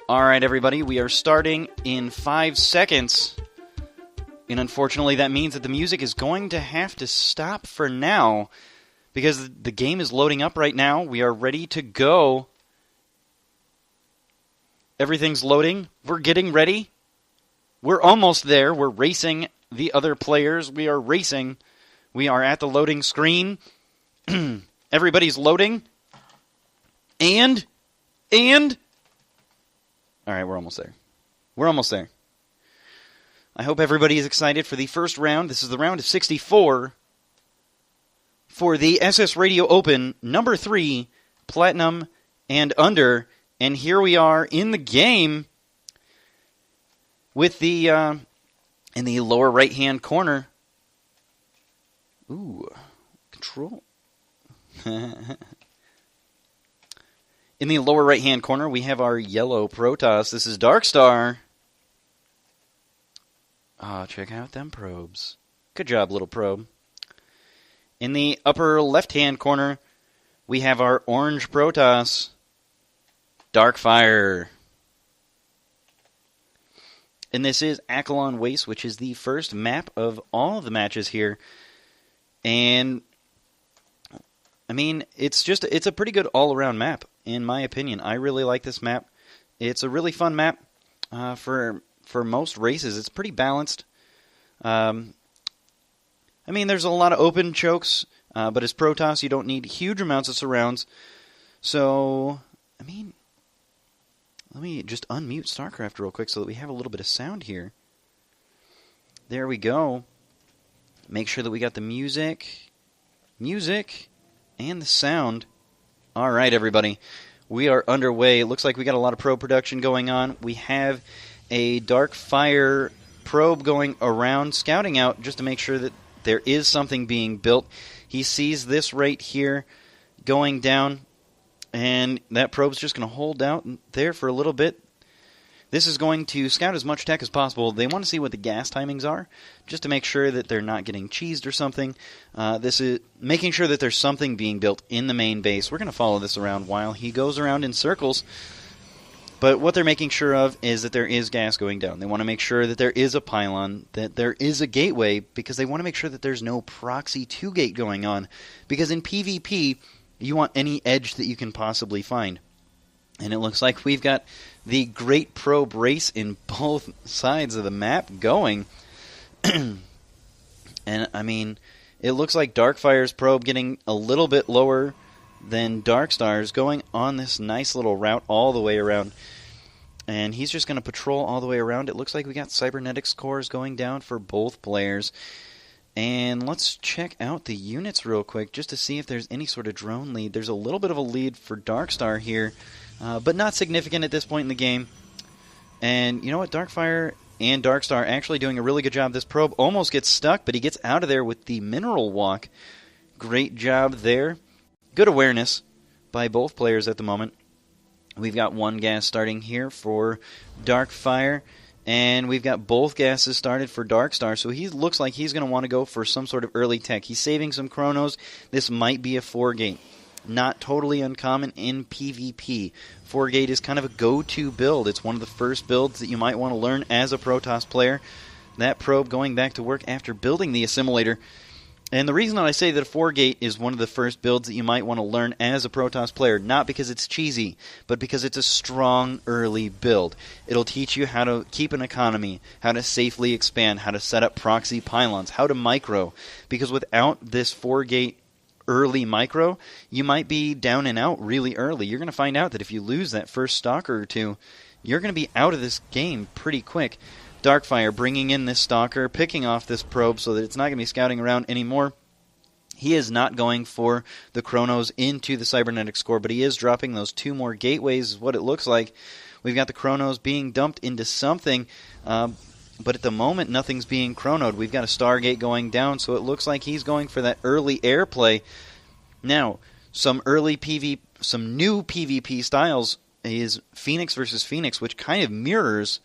Alright everybody, we are starting in 5 seconds. And unfortunately that means that the music is going to have to stop for now. Because the game is loading up right now. We are ready to go. Everything's loading. We're getting ready. We're almost there. We're racing the other players. We are racing. We are at the loading screen. Everybody's loading. And... Alright, we're almost there. We're almost there. I hope everybody is excited for the first round. This is the round of 64 for the SS Radio Open, number 3, Platinum and Under. And here we are in the game with the, in the lower right-hand corner. Ooh, control. In the lower right-hand corner, we have our yellow Protoss. This is DarkStar. Ah, check out them probes. Good job, little probe. In the upper left-hand corner, we have our orange Protoss, Darkphyre. And this is Akilon Waste, which is the first map of all of the matches here. And, I mean, it's a pretty good all-around map, in my opinion. I really like this map. It's a really fun map for most races. It's pretty balanced. I mean, there's a lot of open chokes, but as Protoss, you don't need huge amounts of surrounds. So, I mean, let me just unmute StarCraft real quick so that we have a little bit of sound here. There we go. Make sure that we got the music, and the sound. All right, everybody. We are underway. It looks like we got a lot of probe production going on. We have a Darkphyre probe going around, scouting out just to make sure that there is something being built. He sees this right here going down, and that probe's just going to hold out there for a little bit. This is going to scout as much tech as possible. They want to see what the gas timings are, just to make sure that they're not getting cheesed or something. This is making sure that there's something being built in the main base. We're going to follow this around while he goes around in circles. But what they're making sure of is that there is gas going down. They want to make sure that there is a pylon, that there is a gateway, because they want to make sure that there's no proxy 2-gate going on. Because in PvP, you want any edge that you can possibly find. And it looks like we've got the great probe race in both sides of the map going. And, I mean, it looks like Darkphyre's probe getting a little bit lower than DarkStar's, going on this nice little route all the way around. And he's just going to patrol all the way around. It looks like we got cybernetics cores going down for both players. And let's check out the units real quick just to see if there's any sort of drone lead. There's a little bit of a lead for DarkStar here, but not significant at this point in the game. And you know what? Darkphyre and DarkStar actually doing a really good job. This probe almost gets stuck, but he gets out of there with the mineral walk. Great job there. Good awareness by both players at the moment. We've got one gas starting here for Darkphyre, and we've got both gases started for DarkStar, so he looks like he's going to want to go for some sort of early tech. He's saving some chronos. This might be a 4-gate. Not totally uncommon in PvP. 4-gate is kind of a go-to build. It's one of the first builds that you might want to learn as a Protoss player. That probe going back to work after building the assimilator. And the reason that I say that a 4-gate is one of the first builds that you might want to learn as a Protoss player, not because it's cheesy, but because it's a strong early build. It'll teach you how to keep an economy, how to safely expand, how to set up proxy pylons, how to micro. Because without this 4-gate early micro, you might be down and out really early. You're going to find out that if you lose that first stalker or two, you're going to be out of this game pretty quick. Darkphyre bringing in this stalker, picking off this probe so that it's not going to be scouting around anymore. He is not going for the chronos into the cybernetics core, but he is dropping those 2 more gateways, is what it looks like. We've got the chronos being dumped into something, but at the moment nothing's being chronoed. We've got a Stargate going down, so it looks like he's going for that early airplay. Now, some new PvP styles is Phoenix versus Phoenix, which kind of mirrors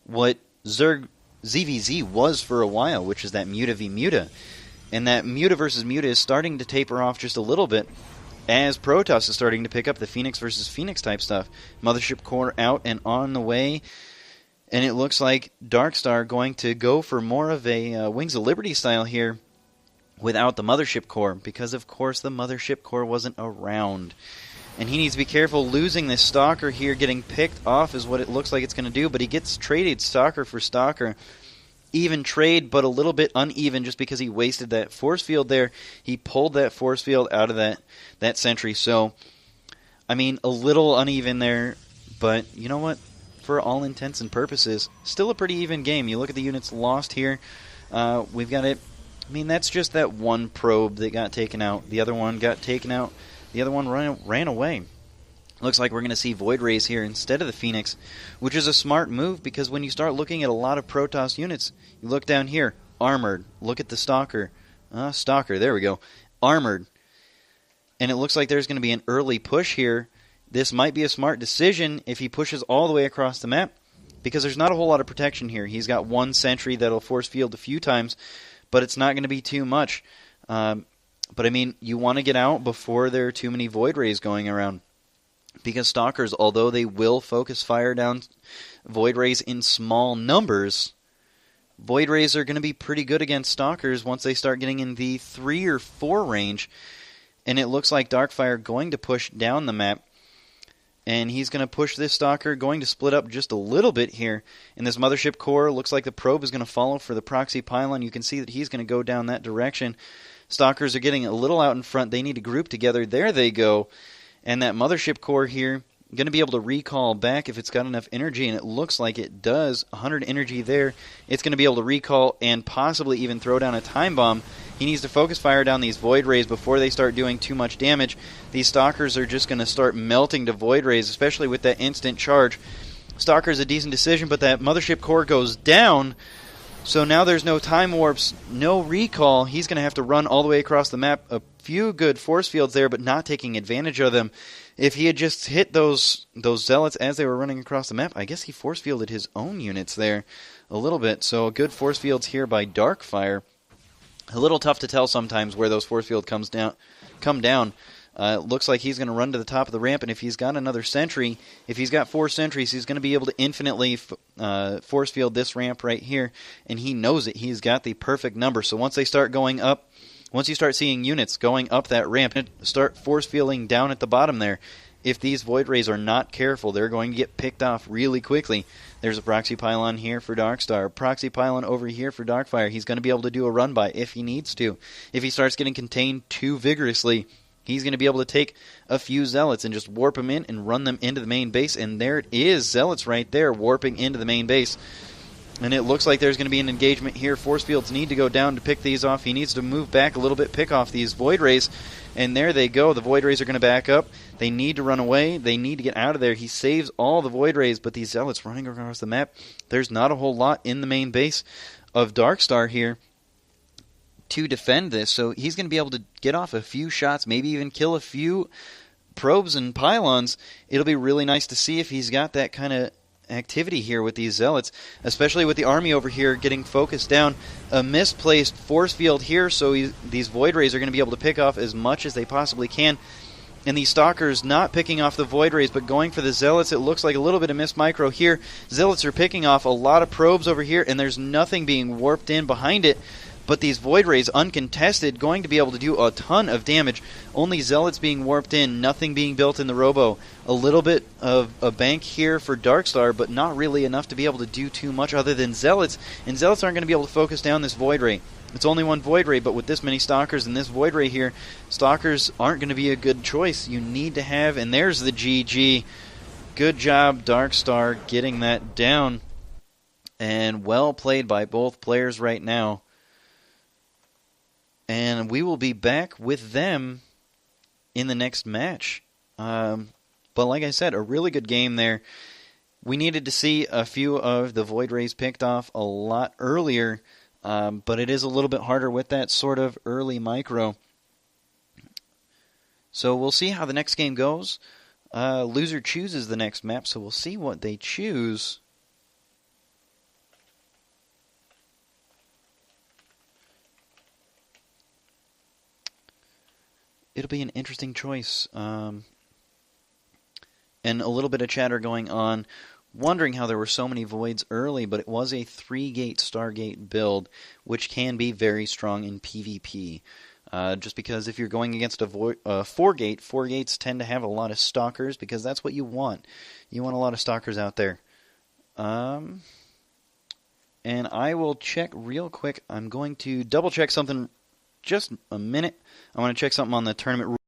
what Zerg ZVZ was for a while, which is that Muta v Muta. And that Muta versus Muta is starting to taper off just a little bit. as Protoss is starting to pick up the Phoenix versus Phoenix type stuff. Mothership Core out and on the way. And it looks like DarkStar going to go for more of a Wings of Liberty style here without the Mothership Core, because of course the Mothership Core wasn't around. And he needs to be careful. Losing this Stalker here, getting picked off is what it looks like it's going to do, but he gets traded Stalker for Stalker. Even trade, but a little bit uneven just because he wasted that force field there. He pulled that force field out of that sentry. So, I mean, a little uneven there, but you know what? For all intents and purposes, still a pretty even game. You look at the units lost here. We've got it. I mean, that's just that one probe that got taken out. The other one got taken out. The other one ran away. Looks like we're going to see Void Rays here instead of the Phoenix, which is a smart move because when you start looking at a lot of Protoss units, you look down here, armored. Look at the Stalker. Stalker, there we go. Armored. And it looks like there's going to be an early push here. This might be a smart decision if he pushes all the way across the map because there's not a whole lot of protection here. He's got one sentry that'll force field a few times, but it's not going to be too much. But I mean, you want to get out before there are too many Void Rays going around. Because Stalkers, although they will focus fire down Void Rays in small numbers, Void Rays are going to be pretty good against Stalkers once they start getting in the 3 or 4 range. And it looks like Darkphyre going to push down the map. And he's going to push this Stalker, going to split up just a little bit here. And this Mothership Core looks like the probe is going to follow for the proxy pylon. You can see that he's going to go down that direction. Stalkers are getting a little out in front. They need to group together. There they go. And that Mothership Core here, going to be able to recall back if it's got enough energy, and it looks like it does. 100 energy there. It's going to be able to recall and possibly even throw down a time bomb. He needs to focus fire down these Void Rays before they start doing too much damage. These Stalkers are just going to start melting to Void Rays, especially with that instant charge. Stalker's a decent decision, but that Mothership Core goes down. So now there's no time warps, no recall. He's going to have to run all the way across the map. A few good force fields there, but not taking advantage of them. If he had just hit those Zealots as they were running across the map, I guess he force fielded his own units there a little bit. So good force fields here by Darkphyre. A little tough to tell sometimes where those force fields come down. It looks like he's going to run to the top of the ramp, and if he's got another sentry, if he's got 4 sentries, he's going to be able to infinitely force field this ramp right here, and he knows it. He's got the perfect number. So once they start going up, once you start seeing units going up that ramp, start force fielding down at the bottom there. If these Void Rays are not careful, they're going to get picked off really quickly. There's a proxy pylon here for DarkStar. Proxy pylon over here for Darkphyre. He's going to be able to do a run by if he needs to. If he starts getting contained too vigorously, he's going to be able to take a few Zealots and just warp them in and run them into the main base. And there it is, Zealots right there warping into the main base. And it looks like there's going to be an engagement here. Force fields need to go down to pick these off. He needs to move back a little bit, pick off these Void Rays. And there they go. The Void Rays are going to back up. They need to run away. They need to get out of there. He saves all the Void Rays, but these Zealots running across the map, there's not a whole lot in the main base of DarkStar here to defend this. So he's going to be able to get off a few shots, maybe even kill a few probes and pylons. It'll be really nice to see if he's got that kind of activity here with these Zealots, especially with the army over here getting focused down. A misplaced force field here, so these Void Rays are going to be able to pick off as much as they possibly can. And these Stalkers not picking off the Void Rays, but going for the Zealots. It looks like a little bit of missed micro here. Zealots are picking off a lot of probes over here, and there's nothing being warped in behind it. But these Void Rays, uncontested, going to be able to do a ton of damage. Only Zealots being warped in, nothing being built in the Robo. A little bit of a bank here for DarkStar, but not really enough to be able to do too much other than Zealots. And Zealots aren't going to be able to focus down this Void Ray. It's only one Void Ray, but with this many Stalkers and this Void Ray here, Stalkers aren't going to be a good choice. You need to have, and there's the GG. Good job, DarkStar, getting that down. And well played by both players right now. And we will be back with them in the next match. But like I said, a really good game there. We needed to see a few of the Void Rays picked off a lot earlier, but it is a little bit harder with that sort of early micro. So we'll see how the next game goes. Loser chooses the next map, so we'll see what they choose. it'll be an interesting choice. And a little bit of chatter going on, wondering how there were so many voids early, but it was a 3-gate Stargate build, which can be very strong in PvP. Just because if you're going against a 4-gate, 4 gates tend to have a lot of stalkers, because that's what you want. You want a lot of stalkers out there. And I will check real quick. I'm going to double check something just a minute. I want to check something on the tournament